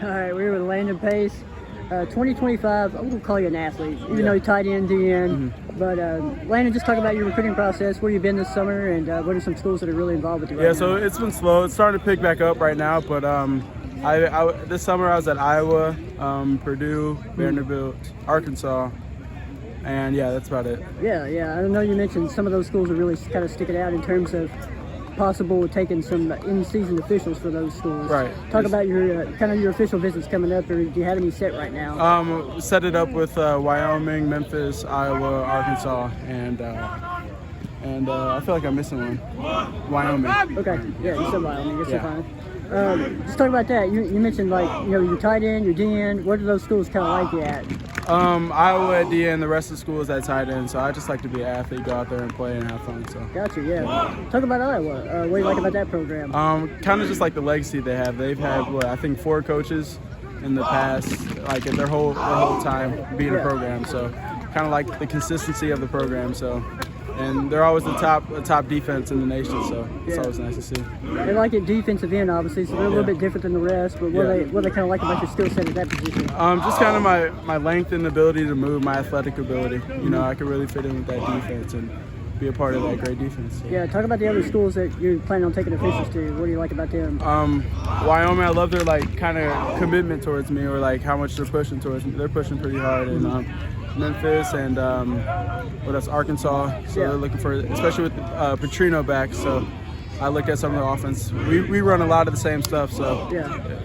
All right, we're with Landon Pace. 2025, I'm going to call you an athlete, even though you're tight end, DN. But Landon, just talk about your recruiting process, where you've been this summer, and what are some schools that are really involved with you right now? So it's been slow. It's starting to pick back up right now, but this summer I was at Iowa, Purdue, Vanderbilt, Arkansas, and yeah, that's about it. Yeah. I know you mentioned some of those schools are really kind of sticking out in terms of possible taking some in-season officials for those schools. Right. Talk about your your official visits coming up, or do you have any set right now? Set it up with Wyoming, Memphis, Iowa, Arkansas, and I feel like I'm missing one. Wyoming. Okay. Yeah, you said Wyoming. You're Yeah. fine. Just talk about that. You mentioned your tight end, your DN. Where do those schools kind of like you at? Iowa at DN, the rest of the school is at tight end. So I just like to be an athlete, go out there and play and have fun. So. Gotcha. Yeah. Talk about Iowa. What do you like about that program? Kind of just like the legacy they have. They've had I think 4 coaches in the past, like in their whole time being a program. So kind of like the consistency of the program. So. And they're always the top defense in the nation, so it's always nice to see. They like it defensive end, obviously, so they're a little bit different than the rest. But what they kind of like about your skill set at that position? Just kind of my length and ability to move, my athletic ability. I can really fit in with that defense and be a part of that great defense. So. Yeah, talk about the other schools that you're planning on taking officials to. What do you like about them? Wyoming, I love their kind of commitment towards me, or how much they're pushing towards me. They're pushing pretty hard, and Memphis and Arkansas. So they're looking for, especially with Petrino back. So I look at some of the offense. We run a lot of the same stuff, so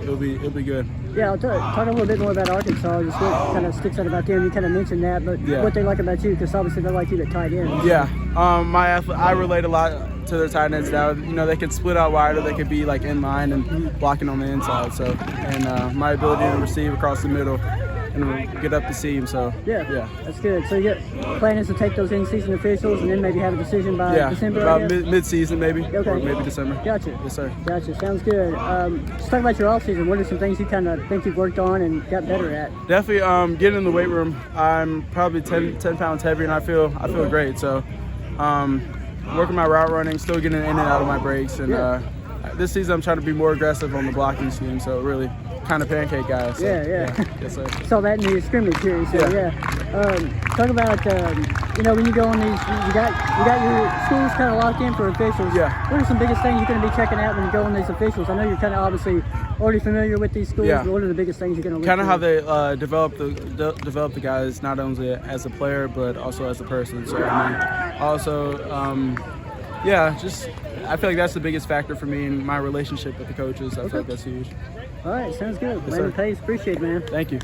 it'll be good. Yeah, I'll talk a little bit more about Arkansas. Just what kind of sticks out about them. You kind of mentioned that, but what they like about you, because obviously they like you at tight end. Yeah, I relate a lot to their tight ends now. They can split out wide, or they could be in line and blocking on the inside. So my ability to receive across the middle and get up the seam. So yeah, that's good. So your plan is to take those in-season officials and then maybe have a decision by December. About mid-season maybe, or maybe December. Gotcha. Yes, sir. Gotcha. Sounds good. Let's talk about your off-season. What are some things you kind of think you've worked on and got better at? Definitely getting in the weight room. I'm probably 10 pounds heavier, and I feel great. So working my route running, still getting in and out of my breaks, and this season I'm trying to be more aggressive on the blocking scheme. So really. Kind of pancake guy. So, yes, sir. Saw that in the scrimmage here. So talk about when you go on these, you got your schools kind of locked in for officials. Yeah. What are some biggest things you're going to be checking out when you go on these officials? I know you're kind of obviously already familiar with these schools. But what are the biggest things you're going to look kind of for? how they develop the guys, not only as a player but also as a person. So just I feel like that's the biggest factor for me in my relationship with the coaches. I feel like that's huge. All right, sounds good. Yes, Landon Pace, appreciate it, man. Thank you.